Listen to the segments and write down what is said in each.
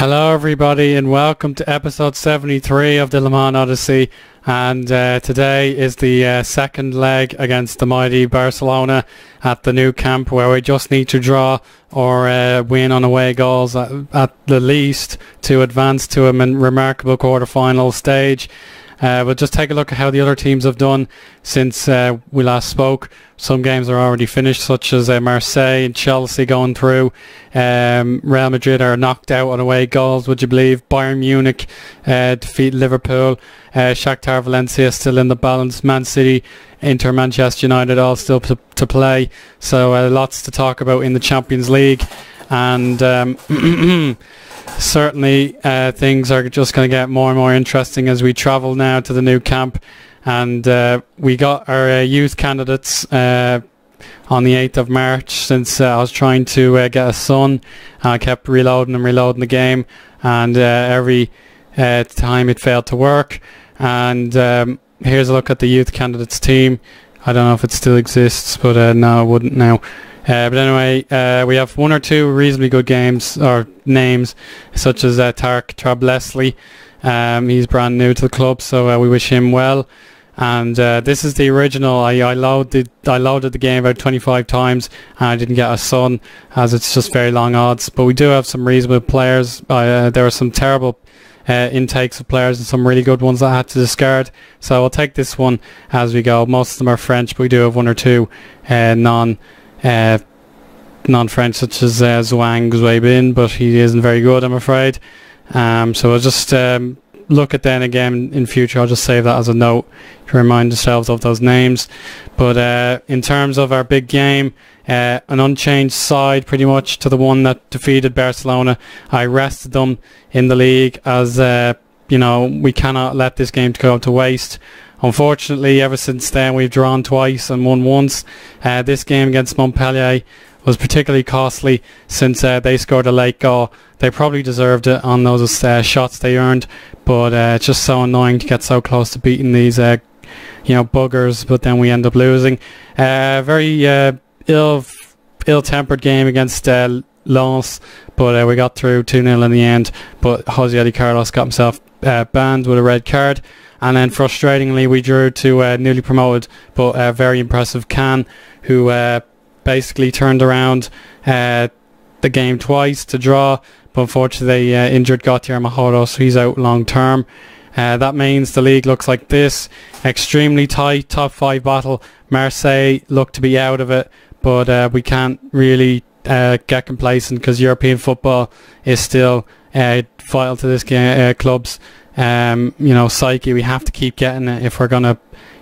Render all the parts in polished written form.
Hello everybody and welcome to episode 73 of the Le Mans Odyssey, and today is the second leg against the mighty Barcelona at the new camp, where we just need to draw or win on away goals at the least to advance to a remarkable quarter-final stage. We'll just take a look at how the other teams have done since we last spoke. Some games are already finished, such as Marseille and Chelsea going through. Real Madrid are knocked out on away goals, would you believe? Bayern Munich defeat Liverpool. Shakhtar Valencia still in the balance. Man City, Inter, Manchester United all still to play. So lots to talk about in the Champions League. And certainly things are just going to get more and more interesting as we travel now to the new camp. And we got our youth candidates on the 8th of March, since I was trying to get a son. I kept reloading the game, and every time it failed to work. And here's a look at the youth candidates team. I don't know if it still exists, but no, it wouldn't now. But anyway, we have one or two reasonably good games or names, such as Tarek Trablesli. He's brand new to the club, so we wish him well. And this is the original. I loaded the game about 25 times, and I didn't get a son, as it's just very long odds. But we do have some reasonable players. There are some terrible intakes of players and some really good ones that I had to discard. So I'll take this one as we go. Most of them are French, but we do have one or two non-French, such as Zhuang Guibin, but he isn't very good, I'm afraid. So I'll just look at then again in future. I'll just save that as a note to remind ourselves of those names. But in terms of our big game, an unchanged side pretty much to the one that defeated Barcelona. I rested them in the league as we cannot let this game go to waste. Unfortunately, ever since then we've drawn twice and won once. This game against Montpellier was particularly costly, since they scored a late goal. They probably deserved it on those shots they earned, but it's just so annoying to get so close to beating these buggers, but then we end up losing. Very ill-tempered game against Lens, but we got through 2-0 in the end. But Jose Carlos got himself banned with a red card. And then frustratingly we drew to newly promoted but very impressive Cannes, who basically turned around the game twice to draw, but unfortunately they injured Gautier Mahoro, so he's out long term. That means the league looks like this: extremely tight top 5 battle. Marseille look to be out of it, but we can't really get complacent, because European football is still vital to this club's psyche. We have to keep getting it if we're gonna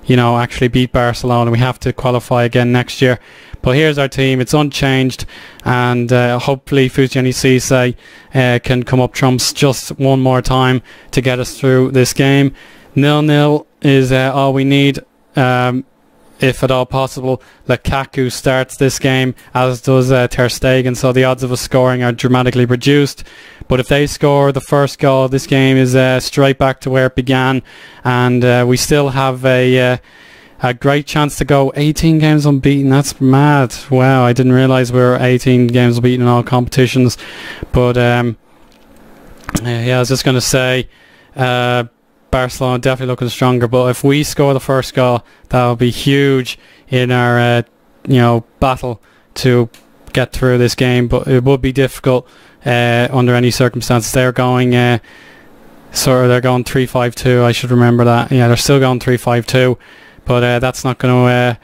actually beat Barcelona. We have to qualify again next year. But here's our team. It's unchanged, and hopefully Fusiani Cisse can come up trumps just one more time to get us through this game. 0-0 is all we need. If at all possible, Lukaku starts this game, as does Ter Stegen, so the odds of us scoring are dramatically reduced. But if they score the first goal, this game is straight back to where it began, and we still have a great chance to go 18 games unbeaten. That's mad. Wow, I didn't realise we were 18 games unbeaten in all competitions. But yeah, I was just going to say, Barcelona definitely looking stronger, but if we score the first goal, that will be huge in our battle to get through this game. But it would be difficult under any circumstances. They're going they're going 3-5-2. I should remember that. Yeah, they're still going 3-5-2, but that's not going to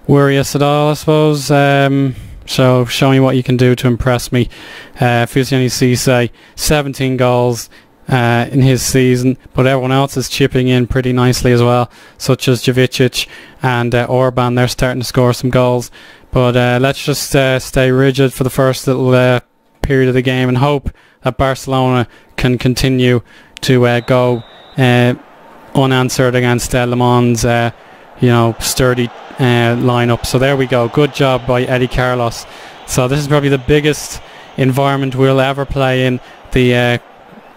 worry us at all, I suppose. So show me what you can do to impress me. Fusiani Cisse, 17 goals in his season, but everyone else is chipping in pretty nicely as well, such as Jovicic and Orban. They're starting to score some goals. But let's just stay rigid for the first little period of the game and hope that Barcelona can continue to go unanswered against Le Mans sturdy lineup. So there we go. Good job by Eddie Carlos. So this is probably the biggest environment we'll ever play in, the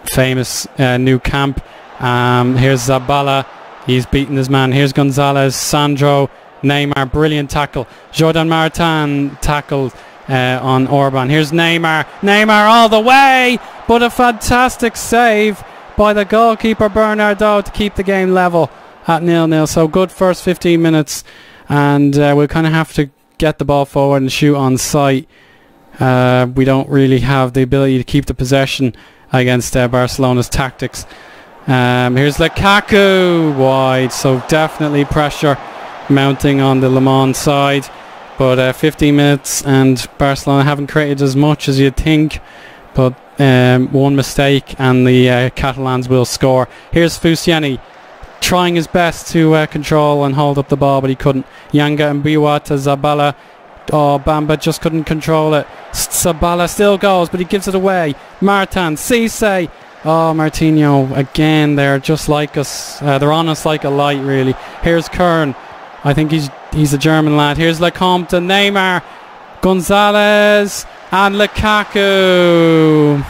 famous new camp. Here's Zabala, he's beaten his man. Here's Gonzalez, Sandro, Neymar, brilliant tackle. Jordan Martin tackled on Orban. Here's Neymar. Neymar all the way, but a fantastic save by the goalkeeper Bernardo to keep the game level at 0-0. So good first 15 minutes, and we'll kind of have to get the ball forward and shoot on sight. We don't really have the ability to keep the possession against Barcelona's tactics. Here's Lukaku wide, so definitely pressure mounting on the Le Mans side. But 15 minutes and Barcelona haven't created as much as you'd think. But one mistake and the Catalans will score. Here's Fusiani trying his best to control and hold up the ball, but he couldn't. Yanga and Biwa to Zabala. Oh, Bamba just couldn't control it. Zabala still goes, but he gives it away. Martin, Cisse. Oh, Martinho again. They're just like us. They're on us like a light, really. Here's Kern. I think he's a German lad. Here's Lecomte and Neymar, Gonzalez and Lukaku.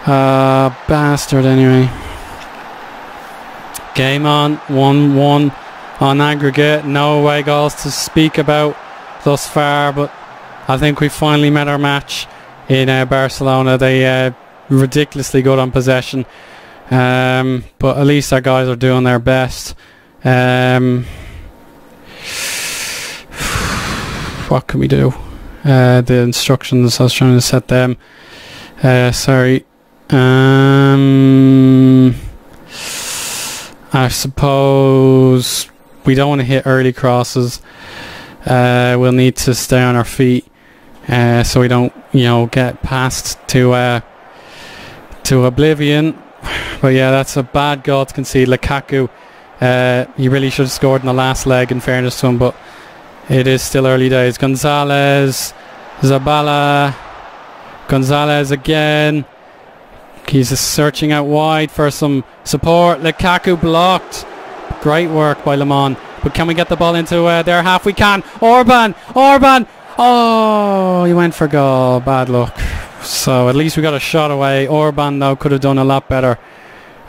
Bastard anyway. Game on, 1-1 on aggregate. No away goals to speak about thus far, but I think we finally met our match in Barcelona. They ridiculously good on possession, but at least our guys are doing their best. What can we do? The instructions, I was trying to set them. Sorry. I suppose we don't want to hit early crosses. We'll need to stay on our feet so we don't, get passed to oblivion. But yeah, that's a bad goal to concede. Lukaku, he really should have scored in the last leg, in fairness to him, but it is still early days. Gonzalez, Zabala, Gonzalez again. He's just searching out wide for some support. Lukaku blocked. Great work by Le Mans. But can we get the ball into their half? We can. Orban! Oh, he went for goal. Bad luck. So at least we got a shot away. Orban, though, could have done a lot better.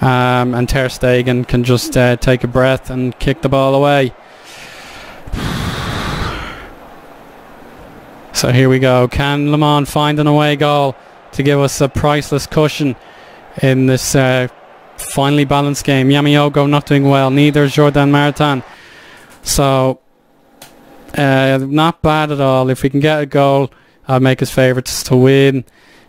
And Ter Stegen can just take a breath and kick the ball away. So here we go. Can Le Mans find an away goal to give us a priceless cushion in this finely balanced game? Yamiogo not doing well. Neither is Jordan Martin. So not bad at all. If we can get a goal, I'll make us favourites to win.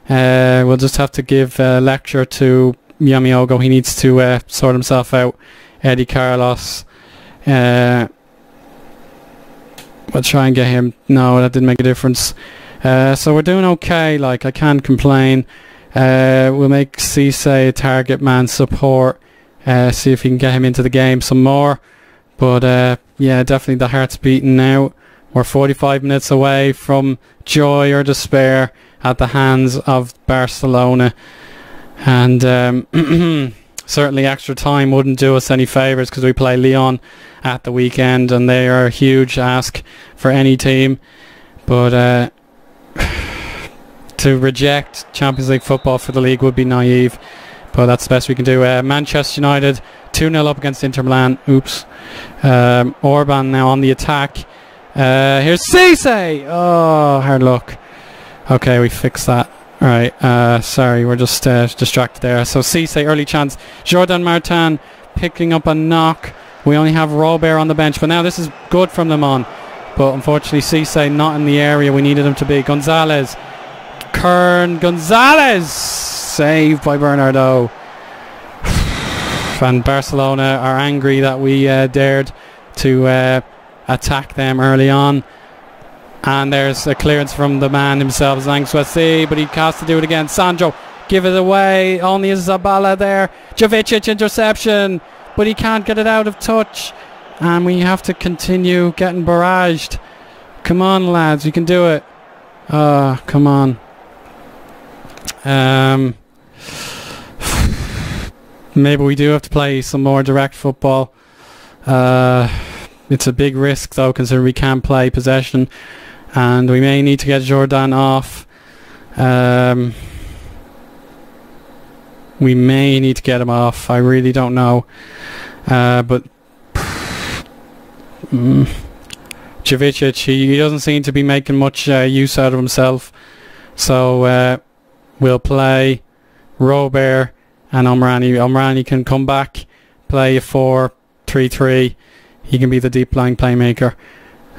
We'll just have to give a lecture to Yamiogo. He needs to sort himself out. Eddie Carlos. We'll try and get him. No, that didn't make a difference. So we're doing okay. I can't complain. We'll make Cisse a target man support. See if we can get him into the game some more. But yeah, definitely the heart's beating now. We're 45 minutes away from joy or despair at the hands of Barcelona. And certainly extra time wouldn't do us any favours because we play Lyon at the weekend and they are a huge ask for any team. But to reject Champions League football for the league would be naive. But that's the best we can do. Manchester United 2-0 up against Inter Milan. Oops. Orban now on the attack. Here's Cisse. Oh, hard luck. Okay, we fixed that. Alright, sorry, we're just distracted there. So Cisse, early chance. Jordan Martin picking up a knock. We only have Robert on the bench, but now this is good from Le Mans. But unfortunately Cisse not in the area we needed him to be. Gonzalez. Kern Gonzalez! Saved by Bernardo. And Barcelona are angry that we dared to attack them early on. And there's a clearance from the man himself, Zhang Suasi, but he has to do it again. Sandro, give it away. Only is Zabala there. Jovicic interception, but he can't get it out of touch. And we have to continue getting barraged. Come on, lads, you can do it. Come on. Maybe we do have to play some more direct football. It's a big risk, though, considering we can't play possession. And we may need to get Jordan off. We may need to get him off. I really don't know. But Jovicic, he doesn't seem to be making much use out of himself. So we'll play Robert and Omrani. Omrani can come back, play a 4-3-3. He can be the deep lying playmaker.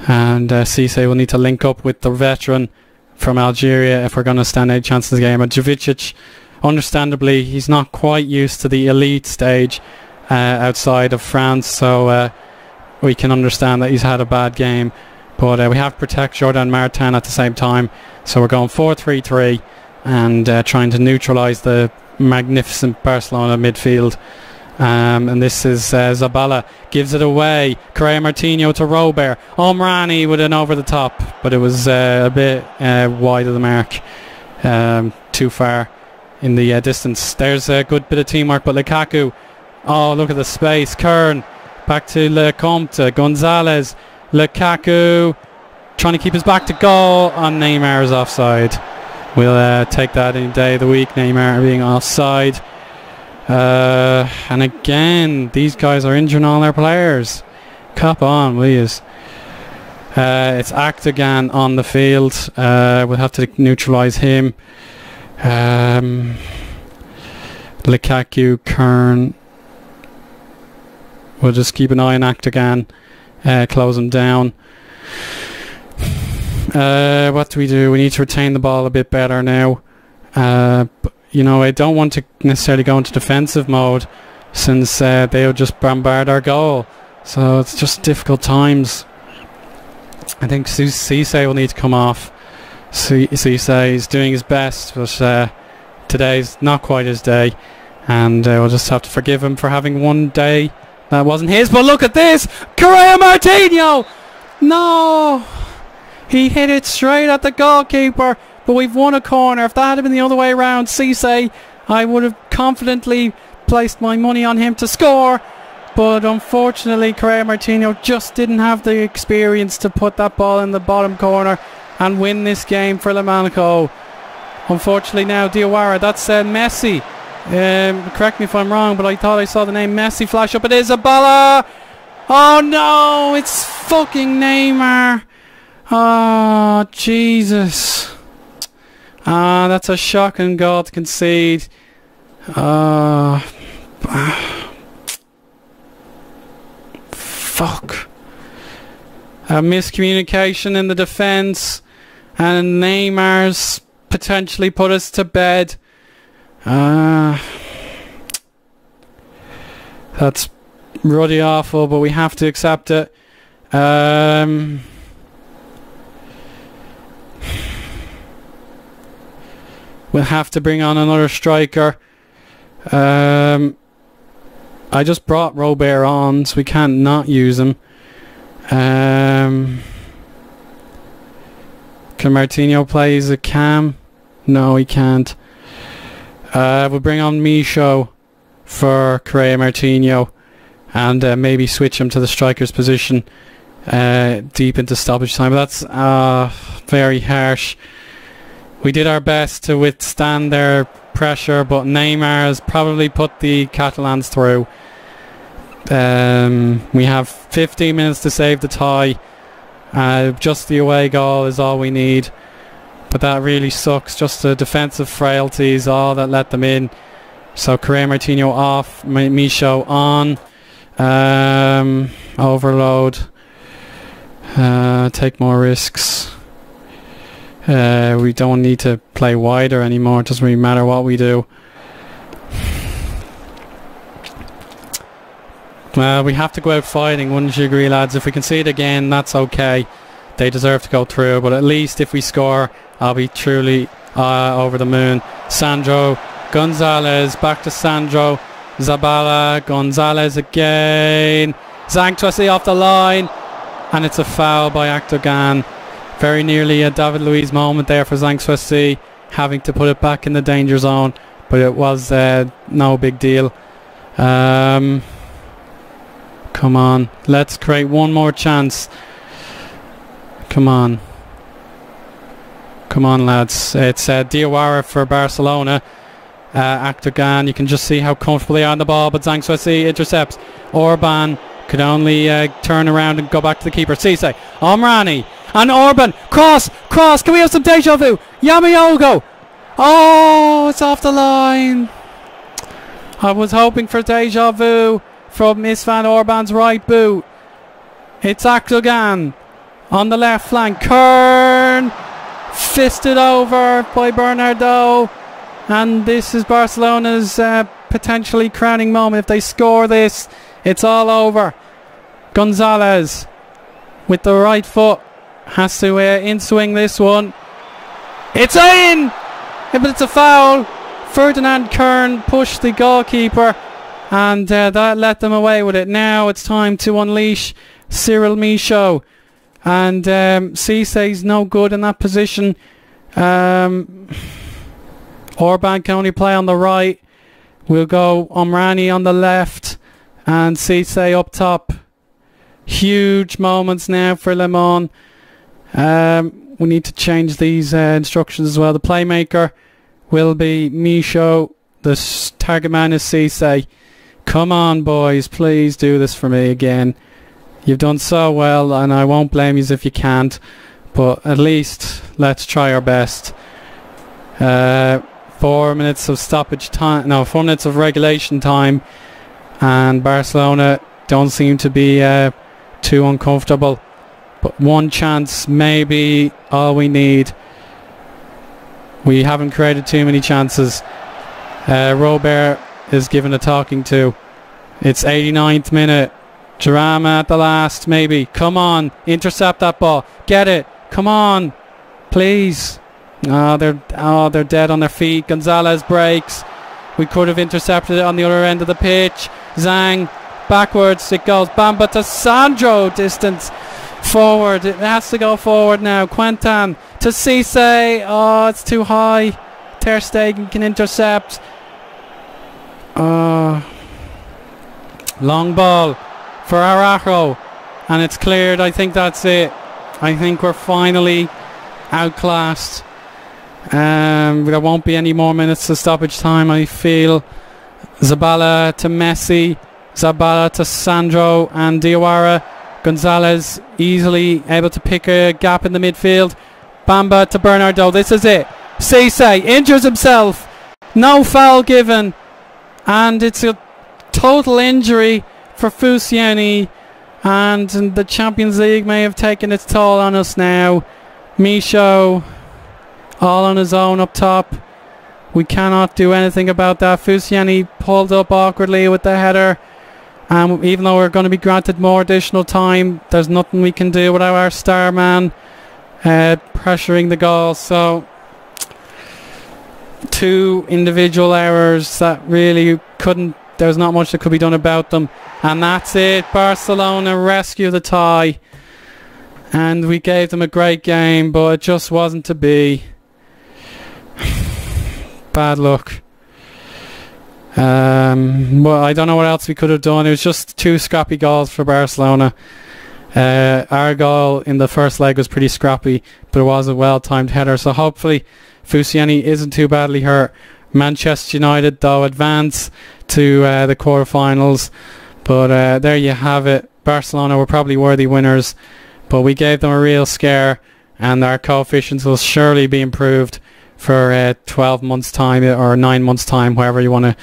And Cisse will need to link up with the veteran from Algeria if we're going to stand a chance in the game. And Jovicic, understandably, he's not quite used to the elite stage outside of France, so we can understand that he's had a bad game. But we have to protect Jordan Martin at the same time, so we're going 4-3-3 and trying to neutralise the magnificent Barcelona midfield. And this is Zabala gives it away. Correa Martinho to Robert. Omrani with an over the top, but it was a bit wide of the mark, too far in the distance. There's a good bit of teamwork, but Lukaku, oh look at the space. Kern back to Lecomte. Gonzalez, Lukaku trying to keep his back to goal, and Neymar is offside. We'll take that any day of the week, Neymar being offside. And again, these guys are injuring all their players. Cop on, will yous? It's Akdogan on the field. We'll have to neutralise him. Lukaku, Kern. We'll just keep an eye on Akdogan. Close him down. What do? We need to retain the ball a bit better now. You know, I don't want to necessarily go into defensive mode since they'll just bombard our goal. So it's just difficult times. I think Cisse will need to come off. Cisse is doing his best, but today's not quite his day. And we'll just have to forgive him for having one day that wasn't his. But look at this! Correa Martinho! No! He hit it straight at the goalkeeper. But we've won a corner. If that had been the other way around, Cisse, I would have confidently placed my money on him to score. But unfortunately, Correa Martinho just didn't have the experience to put that ball in the bottom corner and win this game for Le Monaco. Unfortunately now, Diawara, that's Messi. Correct me if I'm wrong, but I thought I saw the name Messi flash up. It is Zabala. Oh no, it's fucking Neymar. Oh, Jesus. That's a shocking goal to concede. Fuck. A miscommunication in the defence, and Neymar's potentially put us to bed. That's ruddy awful, but we have to accept it. We'll have to bring on another striker. I just brought Robert on, so we can't not use him. Can Martinho play as a cam? No, he can't. We'll bring on Micho for Correa Martinho and maybe switch him to the striker's position deep into stoppage time. But that's very harsh. We did our best to withstand their pressure, but Neymar has probably put the Catalans through. We have 15 minutes to save the tie. Just the away goal is all we need. But that really sucks. Just the defensive frailties, all that let them in. So Correa Martinho off, Micho on. Overload. Take more risks. We don't need to play wider anymore. It doesn't really matter what we do. We have to go out fighting, wouldn't you agree, lads? If we concede again, that's okay. They deserve to go through, but at least if we score, I'll be truly over the moon. Sandro, Gonzalez, back to Sandro, Zabala, Gonzalez again. Zangtwesi off the line, and it's a foul by Akdogan. Very nearly a David Luiz moment there for Zangtwesi, having to put it back in the danger zone, but it was no big deal. Come on, let's create one more chance. Come on. Come on, lads. It's Diawara for Barcelona. Akdogan, you can just see how comfortable they are on the ball, but Zangtwesi intercepts. Orban Could only turn around and go back to the keeper. Cisse, Omrani, and Orban. Cross. Can we have some deja vu? Yamayogo. Oh, it's off the line. I was hoping for deja vu from Istvan Orban's right boot. It's Akdogan on the left flank. Kern fisted over by Bernardo. And this is Barcelona's potentially crowning moment. If they score this, it's all over. Gonzalez with the right foot has to in-swing this one. It's in! Yeah, but it's a foul. Ferdinand Kern pushed the goalkeeper, and that let them away with it. Now it's time to unleash Cyril Michaud. And Cisse's no good in that position. Orban can only play on the right. We'll go Omrani on the left and Cisse up top. Huge moments now for Le Mans. We need to change these instructions as well. The playmaker will be Michaud. The target man is Cisse. Come on, boys, please do this for me again. You've done so well, and I won't blame you if you can't, but at least let's try our best. 4 minutes of stoppage time, no, 4 minutes of regulation time, and Barcelona don't seem to be too uncomfortable. But one chance, maybe all we need. We haven't created too many chances. Robert is given a talking to. It's 89th minute. Drama at the last, maybe. Come on, intercept that ball. Get it. Come on, please. They're dead on their feet. Gonzalez breaks. We could have intercepted it on the other end of the pitch. Zhang backwards. It goes. Bamba to Sandro. Distance forward. It has to go forward now. Quentin to Cisse. Oh, it's too high. Ter Stegen can intercept. Long ball for Araujo, and it's cleared. I think that's it. I think we're finally outclassed. There won't be any more minutes of stoppage time, I feel. Zabala to Messi, Zabala to Sandro and Diawara. Gonzalez easily able to pick a gap in the midfield. Bamba to Bernardo. This is it. Cisse injures himself. No foul given, and it's a total injury for Fusiani, and the Champions League may have taken its toll on us now. Michaud all on his own up top. We cannot do anything about that. Fusiani pulled up awkwardly with the header, and even though we're going to be granted more additional time, there's nothing we can do without our star man pressuring the goal. So 2 individual errors that really couldn't, there's not much that could be done about them, and that's it. Barcelona rescue the tie, and we gave them a great game, but it just wasn't to be. Bad luck. Well, I don't know what else we could have done. It was just 2 scrappy goals for Barcelona. Our goal in the first leg was pretty scrappy, but it was a well-timed header, so hopefully Fusiani isn't too badly hurt. Manchester United, though, advance to the quarterfinals, but there you have it. Barcelona were probably worthy winners, but we gave them a real scare, and our coefficients will surely be improved for 12 months time or 9 months time, whatever you want to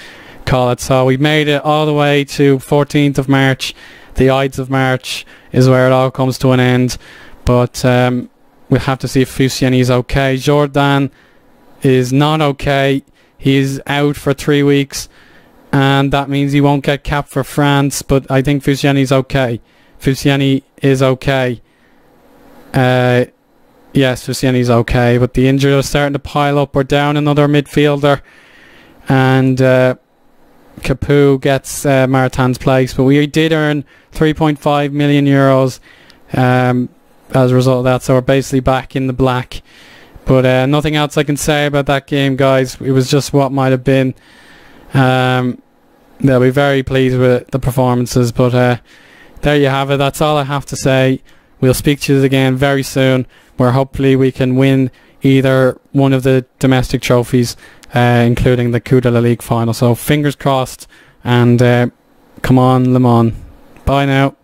call it. So we made it all the way to 14th of March. The Ides of March is where it all comes to an end, but we'll have to see if Fusiani is okay. Jordan is not okay. He's out for 3 weeks, and that means he won't get capped for France, but I think Fusiani's okay. Fusiani is okay. Yes, Fusiani's okay, but the injuries are starting to pile up. We're down another midfielder, and Capu gets Martin's place, but we did earn 3.5 million euros as a result of that, so we're basically back in the black. But nothing else I can say about that game, guys. It was just what might have been. They'll be very pleased with the performances, but there you have it. That's all I have to say. We'll speak to you again very soon, where hopefully we can win either one of the domestic trophies, including the Coupe de la Ligue final. So fingers crossed, and come on, Le Mans. Bye now.